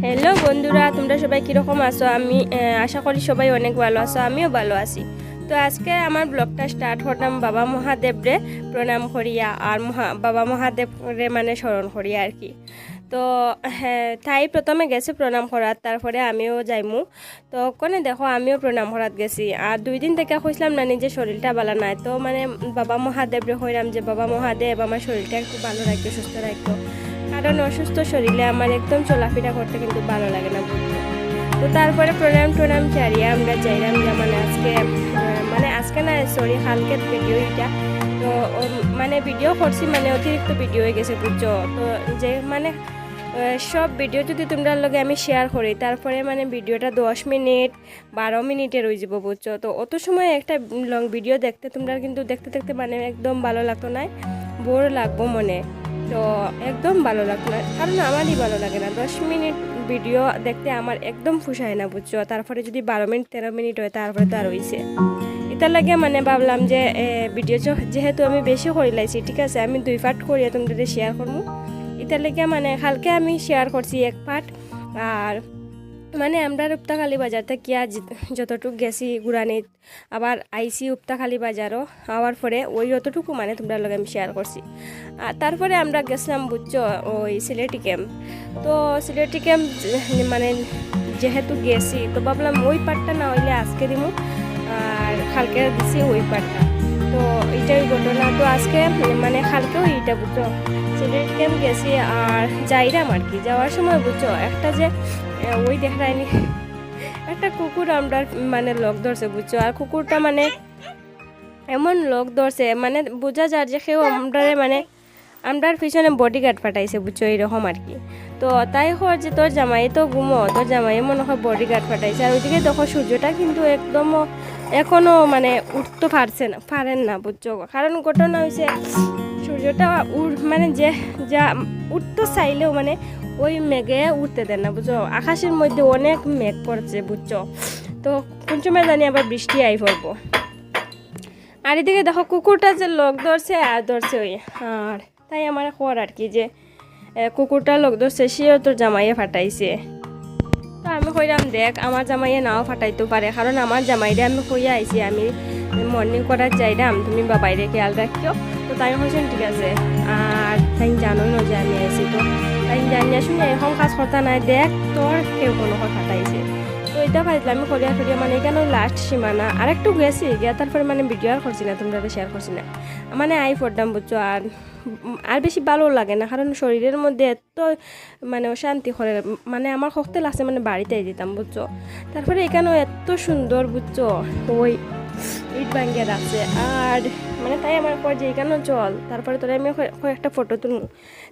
Hello বন্ধুরা, তোমরা সবাই কীরকম আছো? আমি আশা করি সবাই অনেক ভালো আছো, আমিও ভালো আছি। তো আজকে আমার ব্লগটা স্টার্ট করলাম বাবা মহাদেবরে প্রণাম করিয়া আর বাবা মহাদেবরে মানে স্মরণ করিয়া আর কি। তো হ্যাঁ, তাই প্রথমে গেছে প্রণাম করার, তারপরে আমিও যাইমু। তো ওখানে দেখো আমিও প্রণাম করাত গেছি। আর 2 দিন থেকে কইলাম না নিজের শরীরটা ভালো নাই, তো মানে বাবা মহাদেবরে কইলাম যে বাবা মহাদেব আমার শরীরটা একটু ভালো রাখতো, সুস্থ রাখতো, কারণ অসুস্থ শরীরে আমার একদম চলাফেরা করতে কিন্তু ভালো লাগে না বুঝছো। তো তারপরে প্রণাম চারিয়ে আমরা যাইলাম যে মানে আজকে না সরি কালকে ভিডিও এটা। তো মানে ভিডিও করছি, মানে অতিরিক্ত ভিডিও হয়ে গেছে বুঝছো। তো যে মানে সব ভিডিও যদি তোমরা লগে আমি শেয়ার করি, তারপরে মানে ভিডিওটা 10 মিনিট 12 মিনিটের হয়ে যাব বুঝছো। তো অত সময় একটা লং ভিডিও দেখতে তোমরা কিন্তু দেখতে দেখতে মানে একদম ভালো লাগতো না, বোর লাগবো মনে। তো একদম ভালো লাগতো না, কারণ আমারই ভালো লাগে না 10 মিনিট ভিডিও দেখতে, আমার একদম ফুসায় না বুঝছো। তারপরে যদি 12 মিনিট 13 মিনিট হয় তারপরে তো আর হয়েছে। এটার লাগে মানে ভাবলাম যে ভিডিও যেহেতু আমি বেশি করে লাইছি, ঠিক আছে আমি 2 পার্ট করিয়া তোমাদের শেয়ার করবো। এটার লাগে মানে কালকে আমি শেয়ার করছি 1 পার্ট। আর মানে আমরা উপতাখালী বাজার থেকে যতটুকু গেছি গুড়ানিত, আবার আইসি উপতাখালী বাজারও আওয়ার পরে ওই যতটুকু মানে তোমরা লগে আমি শেয়ার করছি। আর তারপরে আমরা গেছিলাম বুঝছো ওই সিলেটি ক্যাম্প। তো সিলেটি ক্যাম্প মানে যেহেতু গেছি, তো ভাবলাম ওই পার্টটা না হইলে আজকে দিব, আর কালকে দিছি ওই পার্টটা। তো এইটাই ঘটনা। তো আজকে মানে কালকেও এইটা বুঝছো সিলেটি ক্যাম্প গেছি আর যাইরাম আর কি। যাওয়ার সময় বুঝছো একটা যে ওই দেখায়নি একটা কুকুর আমরা মানে লোক ধরছে বুঝছো। আর কুকুরটা মানে এমন লোক ধরছে মানে বোঝা যায় যে কেউ আমরার পিছনে বডিগার্ড পাঠাইছে বুঝছো, এইরকম আর কি। তো তাই হয় যে তোর জামাই তো ঘুমো, তোর জামাই মনে হয় বডিগার্ড পাঠাইছে। আর ওইদিকে দেখো সূর্যটা কিন্তু একদম এখনো মানে উঠতে পারেন না বুঝছো। কারণ ঘটনা হয়েছে সূর্যটা মানে যে যা উঠতে চাইলেও মানে ওই মেঘে উঠতে দেন না বুঝছো। আকাশের মধ্যে অনেক মেঘ পড়ছে বুঝছো। তো কোন সময় জানি আবার বৃষ্টি আই পড়বো। আর এদিকে দেখো কুকুরটা যে লোক ধরছে আর ধরছে ওই। আর তাই আমার খবর আর কি যে কুকুরটা লোক ধরছে, সেও তোর জামাইয়ে ফাটাইছে। তো আমি কইলাম দেখ আমার জামাইয়ে নাও ফাটাইতে পারে, কারণ আমার জামাইরে আমি কইয়া আইছি আমি মর্নিং করার যাইলাম, তুমি বাবাইরে খেয়াল রাখিও। তো তাই হয়েছেন ঠিক আছে। আর তাই জানোই না যে আমি আইছি, তো তাই জানিয়া শুনে এখন কাজ করতে নাই, দেখ তোর কেউ কোনো ফাটাইছে। তো এটা পাইছিলাম আমি করিয়া মানে কেন লাস্ট সীমানা আর একটু গেছি গিয়া, তারপরে মানে ভিডিও আর করছি না, তোমরা শেয়ার করছি না, মানে আই পড়লাম বুঝছো। আর বেশি ভালো লাগে না, কারণ শরীরের মধ্যে এত মানে অশান্তি করে, মানে আমার শক্তি লাগছে মানে বাড়িতে দিতাম বুঝছো। তারপরে এখানেও এত সুন্দর বুঝছো ওই ইট ভাঙ্গিয়া রাখছে। আর মানে তাই আমার পর যে এখানেও চল, তারপরে তোরা আমি একটা ফটো তুলব,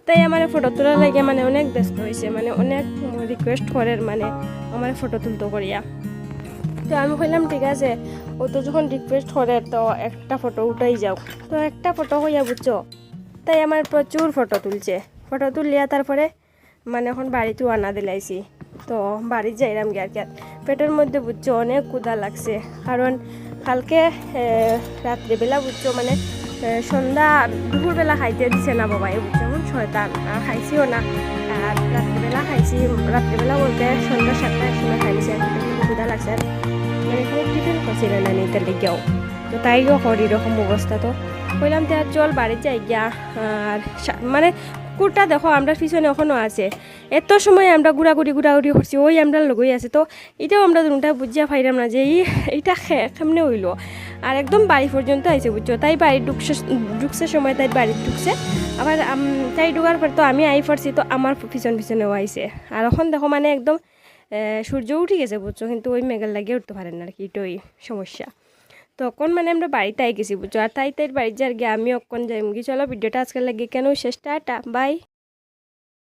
তাই আমার ফটো তোলার লাগে মানে অনেক ব্যস্ত হয়েছে, মানে অনেক রিকোয়েস্ট করে মানে আমার ফটো তুলতে করিয়া। তো আমি কইলাম ঠিক আছে, ও তো যখন রিকোয়েস্ট করে তো একটা ফটো উঠাই যাও। তো একটা ফটো হইয়া বুঝছো, তাই আমার প্রচুর ফটো তুলছে। ফটো তুলিয়া তারপরে মানে এখন বাড়িতে আনা দিলাইছি। তো বাড়ি যাইলাম গিয়ে আর কি। পেটের মধ্যে বুঝছো অনেক ক্ষুধা লাগছে, কারণ কালকে রাত্রিবেলা বুঝছো মানে সন্ধ্যা দুপুরবেলা খাইতে দিছে না বাবাই বুঝছো, এমন শয়তান, আর খাইছিও না। আর রাত্রিবেলা খাইছি, রাত্রিবেলা বলতে সন্ধ্যা 7টার সময় খাইছি। আর ক্ষুধা লাগছে, মানে কোনো টিফিন করছিল না নিতে লেগেও। তো তাইও করি এরকম অবস্থা। তো কইলাম তো আর চল বাড়ি যাই গিয়া। আর মানে কুকুরটা দেখো আমরা পিছনে এখনও আছে, এত সময় আমরা ঘুরাঘুরি করছি, ওই আমরা লগই আছে। তো এটাও আমরা দুটা বুঝিয়া পাইলাম না যে এইটা কেমনে হইলো। আর একদম বাড়ি পর্যন্ত আইছে বুঝছো। তাই বাড়ি ঢুকছে সময় তাই বাড়ি ঢুকছে, আবার তাই ঢুকার পর তো আমি আই পড়ছি, তো আমার পিছনেও আইছে। আর এখন দেখো মানে একদম সূর্য উঠে গেছে বুঝছো, কিন্তু ওই মেঘের লাগিয়ে উঠতে পারেন না আর কি, এটাই সমস্যা। তখন মানে আমরা বাড়িতে আই গেছি বুঝছো। আর তাই বাড়িতে যার গিয়ে আমি অক্ষণ যাই মুগি। চলো ভিডিওটা আজকাল লাগে কেন শেষ, টাটা বাই।